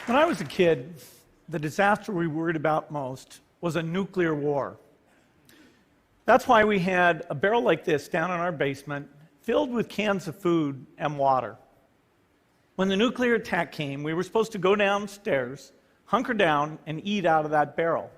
When I was a kid, the disaster we worried about most was a nuclear war. That's why we had a barrel like this down in our basement, filled with cans of food and water. When the nuclear attack came, we were supposed to go downstairs, hunker down, and eat out of that barrel.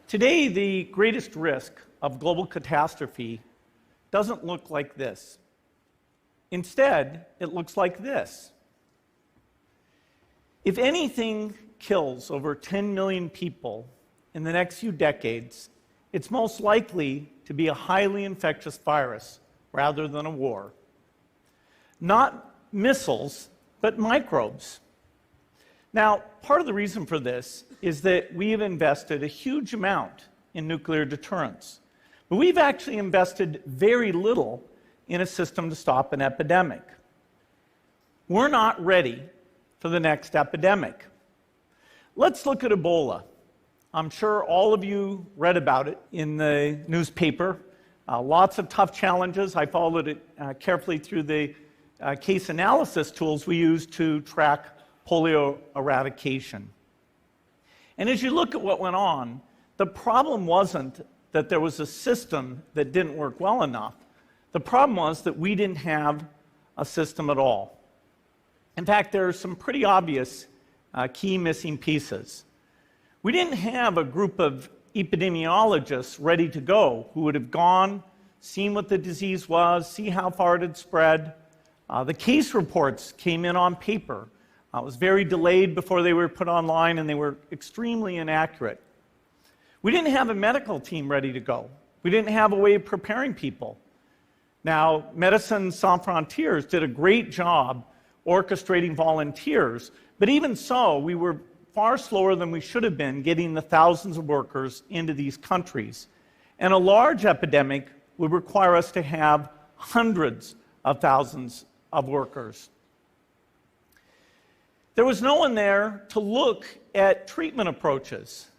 Today, the greatest risk of global catastrophe doesn't look like this. Instead, it looks like this. If anything kills over 10 million people in the next few decades, it's most likely to be a highly infectious virus rather than a war. Not missiles, but microbes. Now, part of the reason for this is that we have invested a huge amount in nuclear deterrence, but we've actually invested very little in a system to stop an epidemic. We're not ready for the next epidemic. Let's look at Ebola. I'm sure all of you read about it in the newspaper. Lots of tough challenges. I followed it carefully through the case analysis tools we use to track polio eradication. And as you look at what went on, the problem wasn't that there was a system that didn't work well enough. The problem was that we didn't have a system at all. In fact, there are some pretty obvious key missing pieces. We didn't have a group of epidemiologists ready to go who would have gone, seen what the disease was, see how far it had spread. The case reports came in on paper. It was very delayed before they were put online, and they were extremely inaccurate. We didn't have a medical team ready to go. We didn't have a way of preparing people. Now, Médecins Sans Frontières did a great job orchestrating volunteers, but even so, we were far slower than we should have been getting the thousands of workers into these countries. And a large epidemic would require us to have hundreds of thousands of workers. There was no one there to look at treatment approaches,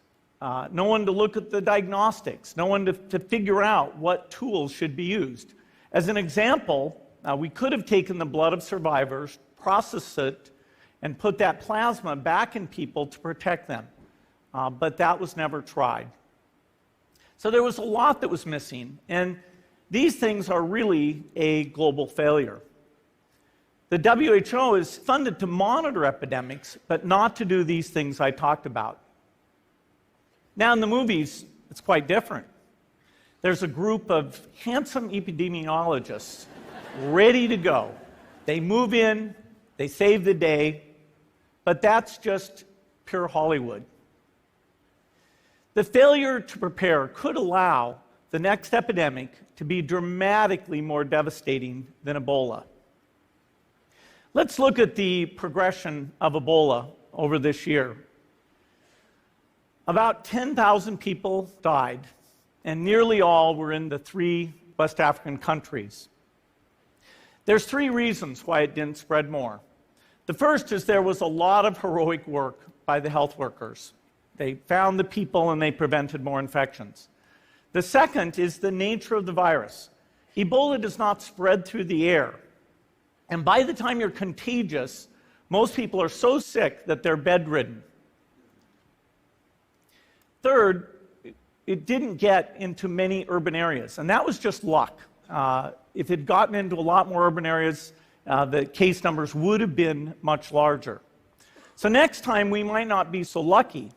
no one to look at the diagnostics, no one to figure out what tools should be used. As an example, we could have taken the blood of survivors, processed it, and put that plasma back in people to protect them. But that was never tried. So there was a lot that was missing, and these things are really a global failure. The WHO is funded to monitor epidemics, but not to do these things I talked about. Now in the movies, it's quite different. There's a group of handsome epidemiologists ready to go. They move in, they save the day, but that's just pure Hollywood. The failure to prepare could allow the next epidemic to be dramatically more devastating than Ebola. Let's look at the progression of Ebola over this year. About 10,000 people died, and nearly all were in the 3 West African countries. There's 3 reasons why it didn't spread more. The first is there was a lot of heroic work by the health workers. They found the people and they prevented more infections. The second is the nature of the virus. Ebola does not spread through the air. And by the time you're contagious, most people are so sick that they're bedridden. Third, it didn't get into many urban areas, and that was just luck. If it had gotten into a lot more urban areas, the case numbers would have been much larger. So next time, we might not be so lucky.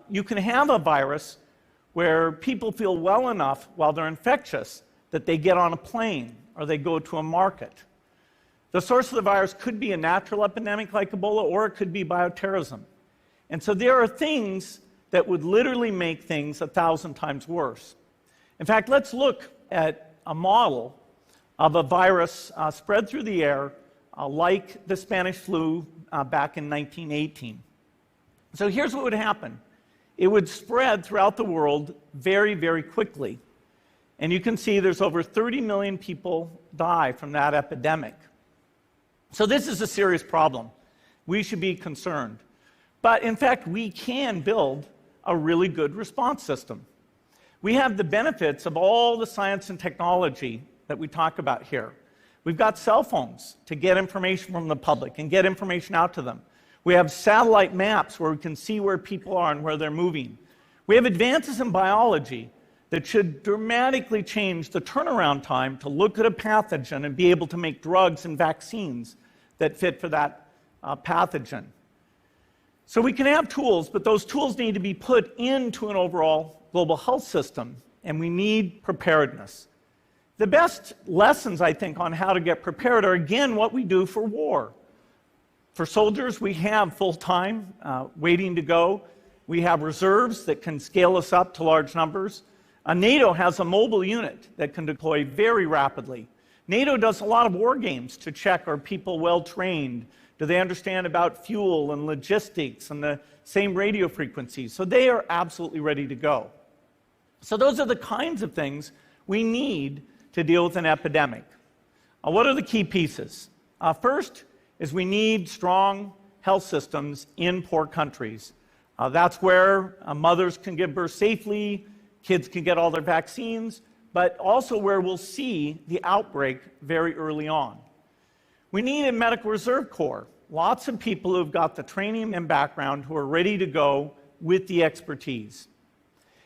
You can have a virus where people feel well enough while they're infectious that they get on a plane or they go to a market. The source of the virus could be a natural epidemic like Ebola, or it could be bioterrorism. And so there are things that would literally make things 1,000 times worse. In fact, let's look at a model of a virus spread through the air like the Spanish flu back in 1918. So here's what would happen. It would spread throughout the world very, very quickly. And you can see there's over 30 million people die from that epidemic. So this is a serious problem. We should be concerned. But in fact, we can build a really good response system. We have the benefits of all the science and technology that we talk about here. We've got cell phones to get information from the public and get information out to them. We have satellite maps where we can see where people are and where they're moving. We have advances in biology that should dramatically change the turnaround time to look at a pathogen and be able to make drugs and vaccines that fit for that pathogen. So we can have tools, but those tools need to be put into an overall global health system, and we need preparedness. The best lessons, I think, on how to get prepared are, again, what we do for war. For soldiers, we have full-time waiting to go. We have reserves that can scale us up to large numbers. NATO has a mobile unit that can deploy very rapidly. NATO does a lot of war games to check, are people well-trained? Do they understand about fuel and logistics and the same radio frequencies? So they are absolutely ready to go. So those are the kinds of things we need to deal with an epidemic. What are the key pieces? First is we need strong health systems in poor countries. That's where mothers can give birth safely, kids can get all their vaccines, but also where we'll see the outbreak very early on. We need a medical reserve corps, lots of people who've got the training and background who are ready to go with the expertise.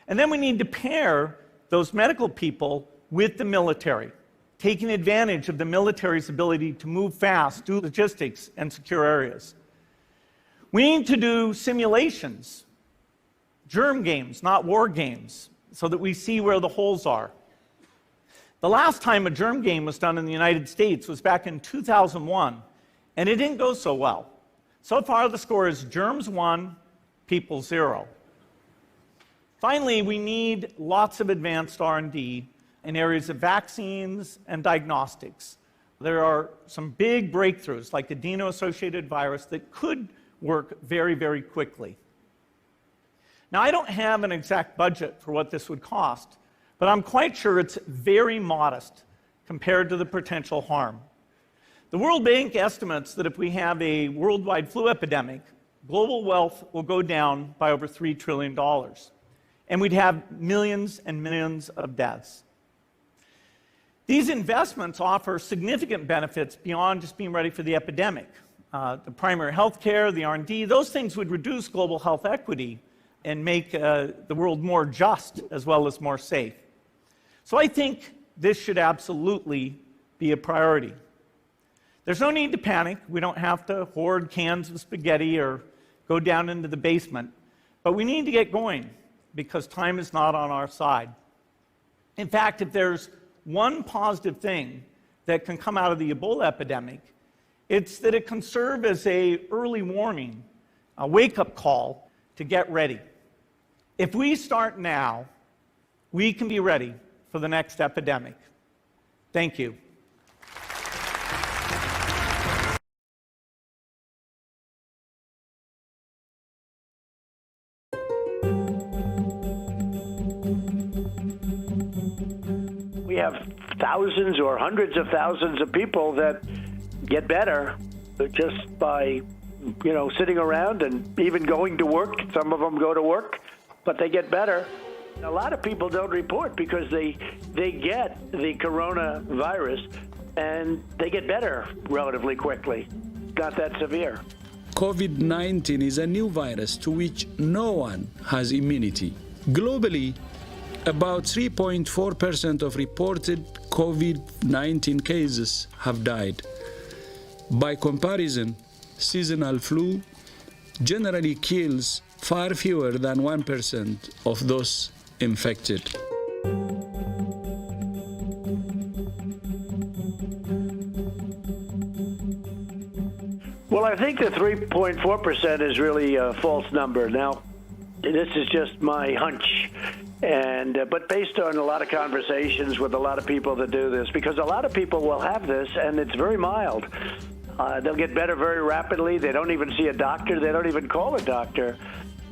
And then we need to pair those medical people with the military, taking advantage of the military's ability to move fast, do logistics, and secure areas. We need to do simulations, germ games, not war games, so that we see where the holes are. The last time a germ game was done in the United States was back in 2001, and it didn't go so well. So far, the score is germs 1, people 0. Finally, we need lots of advanced R&D in areas of vaccines and diagnostics. There are some big breakthroughs, like adeno-associated virus, that could work very, very quickly. Now, I don't have an exact budget for what this would cost, but I'm quite sure it's very modest compared to the potential harm. The World Bank estimates that if we have a worldwide flu epidemic, global wealth will go down by over $3 trillion, and we'd have millions and millions of deaths. These investments offer significant benefits beyond just being ready for the epidemic. The primary health care, the R&D, those things would reduce global health equity and make the world more just as well as more safe. So I think this should absolutely be a priority. There's no need to panic. We don't have to hoard cans of spaghetti or go down into the basement. But we need to get going because time is not on our side. In fact, if there's one positive thing that can come out of the Ebola epidemic, it's that it can serve as an early warning, a wake-up call to get ready. If we start now, we can be ready for the next epidemic. Thank you. We have thousands or hundreds of thousands of people that get better just by, sitting around and even going to work. Some of them go to work, but they get better. A lot of people don't report because they get the coronavirus and they get better relatively quickly. Not that severe. COVID-19 is a new virus to which no one has immunity. Globally, about 3.4% of reported COVID-19 cases have died. By comparison, seasonal flu generally kills far fewer than 1% of those infected. Well, I think the 3.4% is really a false number. Now, this is just my hunch, but based on a lot of conversations with a lot of people that do this, because a lot of people will have this and it's very mild. They'll get better very rapidly. They don't even see a doctor. They don't even call a doctor.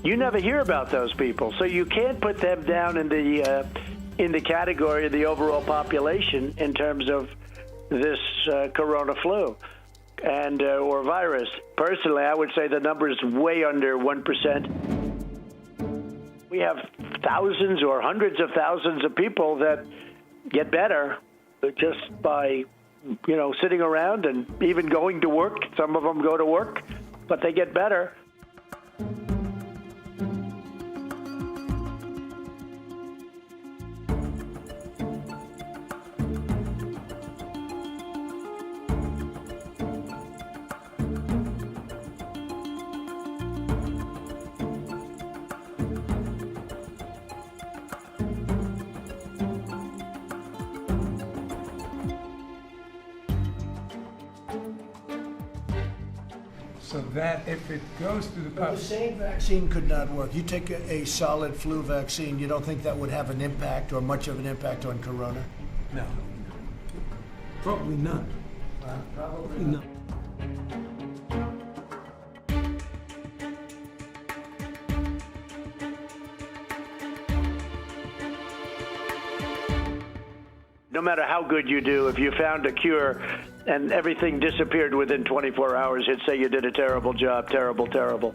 You never hear about those people, so you can't put them down in the category of the overall population in terms of this corona flu and or virus. Personally, I would say the number is way under 1%. We have thousands or hundreds of thousands of people that get better just by sitting around and even going to work. Some of them go to work, but they get better. So that if it goes through the But the public, same vaccine could not work. You take a solid flu vaccine, you don't think that would have an impact or much of an impact on corona? no. Probably not. Probably No. No matter how good you do, if you found a cure and everything disappeared within 24 hours, you'd say you did a terrible job, terrible.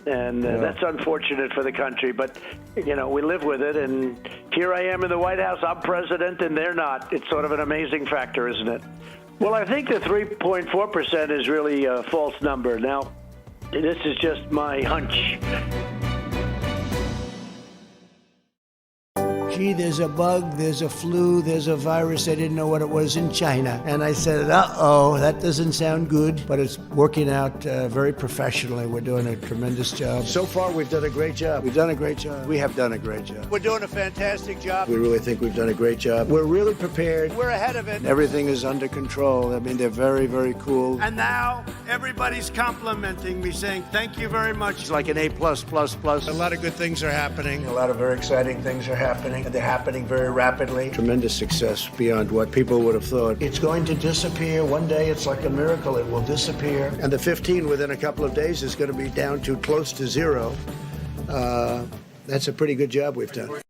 And that's unfortunate for the country. But, we live with it. And here I am in the White House. I'm president, and they're not. It's sort of an amazing factor, isn't it? Well, I think the 3.4% is really a false number. Now, this is just my hunch. Gee, there's a bug, there's a flu, there's a virus. I didn't know what it was in China. And I said, uh-oh, that doesn't sound good. But it's working out very professionally. We're doing a tremendous job. So far, we've done a great job. We've done a great job. We have done a great job. We're doing a fantastic job. We really think we've done a great job. We're really prepared. We're ahead of it. Everything is under control. I mean, they're very, very cool. And now, everybody's complimenting me, saying, thank you very much. It's like an A+++. A lot of good things are happening. A lot of very exciting things are happening. They're happening very rapidly. Tremendous success beyond what people would have thought. It's going to disappear. One day, it's like a miracle. It will disappear. And the 15 within a couple of days is going to be down to close to zero. That's a pretty good job we've done.